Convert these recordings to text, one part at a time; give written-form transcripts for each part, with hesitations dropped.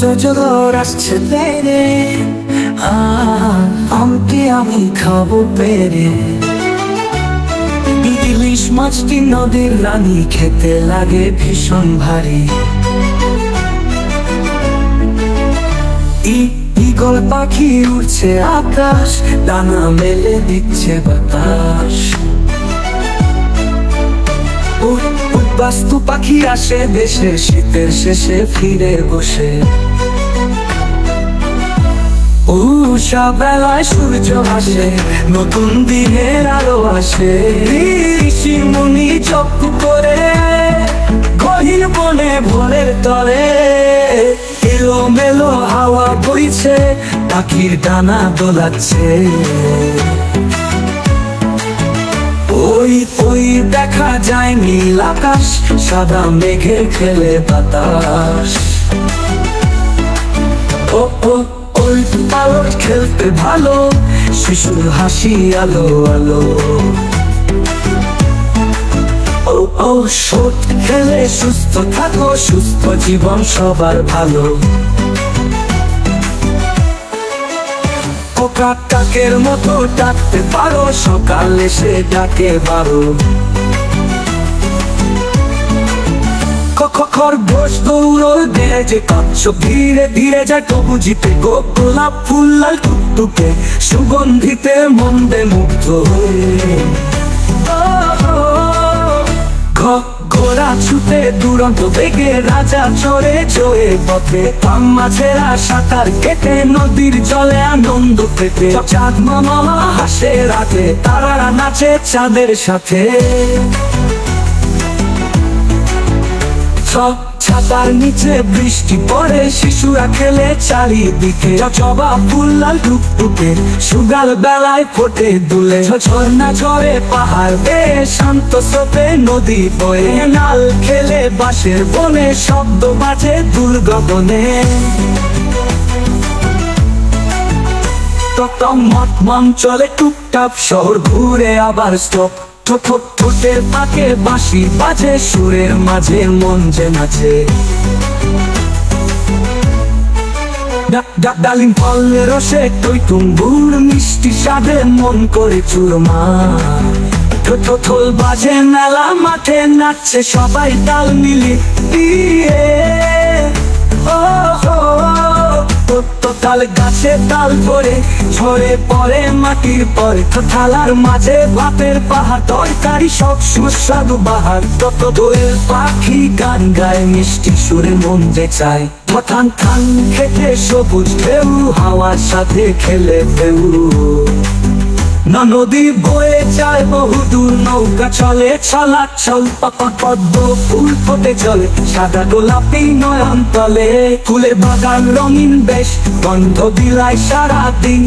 জ্বর আসছে পেরে আমটি আমি খাবো পেরে। ইলিশ মাছটি নদীর রানী, খেতে লাগে ভীষণ ভারী। ঈগল পাখি উড়ছে আকাশ, ডানা মেলে দিচ্ছে বাতাস। বাস্তু পাখি আসে দেশে, শীতের শেষে ফিরে বসে। উষা বেলায় সূর্য আসে, নতুন দিনের আলো আসে। ঋষি মুনি জপ করে গহীন বনে ভোরের তরে। এলোমেলো হাওয়া বইছে, পাখির ডানা দোলাচ্ছে। ওই দেখা যায় নীল আকাশ, সাদা মেঘের খেলে বাতাস। ওই পালক খেলতে ভালো, শিশুর হাসি আলো আলো। ওষুধ খেলে সুস্থ থাকো, সুস্থ জীবন সবার ভালো। পোকা কাকের মতো ডাকতে পারো, সকাল এসে ডাকে বারো। খরগোশ দৌড় দেয় যে কচ্ছপ ধীরে ধীরে যায়, তবু জিতে গো গোলাপ ফুল লাল টুকটুকে, সুগন্ধিতে মন্দে মুগ্ধ হয়ে। ঘোড়া ছুটে দুরন্ত বেগে, রাজা চড়ে চড়ে পথে। মাছেরা সাঁতার কেটে নদীর জলে আনন্দ পেতে। চাঁদ মামা হাসে রাতে, তারারা নাচে চাঁদের সাথে। ছাতার নিচে বৃষ্টি পড়ে, শিশুরা খেলে চারিদিকে। জবা ফুল লাল টুকটুকে, সুগাল বেলায় ফোটে দুলে। ঝর্ণা ঝরে পাহাড় বেয়ে, শান্ত স্রোতে নদী বয়ে। নাল খেলে বাঁশের বনে, শব্দ বাজে দূর গগনে। মন চলে টুকটাপ, শহর ঘুরে আবার স্টপ। ঠোঁটের পাকে বাঁশি বাজে, সুরের মাঝে মন যে নাচে। ডালিম ফলের রসে টইটুম্বুর, মিষ্টি স্বাদে মন করে চুরমার। ঠোল বাজে মেলা মাঠে, নাচছে সবাই তাল মিলিয়ে। তাল গাছে তাল পরে ঝরে পড়ে মাটির পরে। থালার মাঝে ভাতের পাহাড়, তরকারি সব সুস্বাদু বাহার। দোয়েল পাখি গান গায়, মিষ্টি সুরে মন যে চায়। থান থান খেতে সবুজ ঢেউ, হাওয়ার সাথে খেলে ঢেউ। নদী বয়ে যায় বহুদূর, নৌকা চলে চলাচল। পদ্ম ফুল ফোটে চলে, সাদা গোলাপি নয়ন তলে। ফুলে বাগান রঙিন বেশ, গন্ধ বিলায় সারাদিন।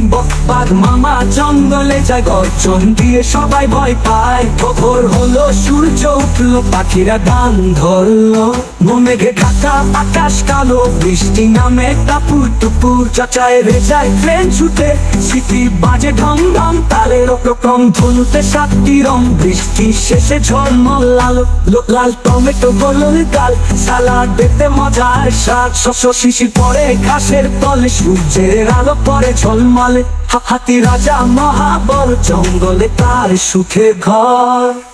বাঘ মামা জঙ্গলে যায়, গর্জন দিয়ে সবাই ভয় পায়। ভোর হলো সূর্য উঠলো, পাখিরা গান ধরলো। মেঘে ঢাকা আকাশ কালো, বৃষ্টি নামে টাপুর টুপুর। চাচায় রেজায় ট্রেন ছুটে, সিটি বাজে ঢং ঢং তালে। রকম ধনুতে 7টি রং, বৃষ্টি শেষে ঝলমল লাল। লাল টমেটো গোলল ডাল, সালাড দেখতে মজার স্বাদ। শিশির পরে ঘাসের তলে, সূর্যের আলো পরে ঝলমলে। হাতি রাজা মহাবল, জঙ্গলে তার সুখে ঘর।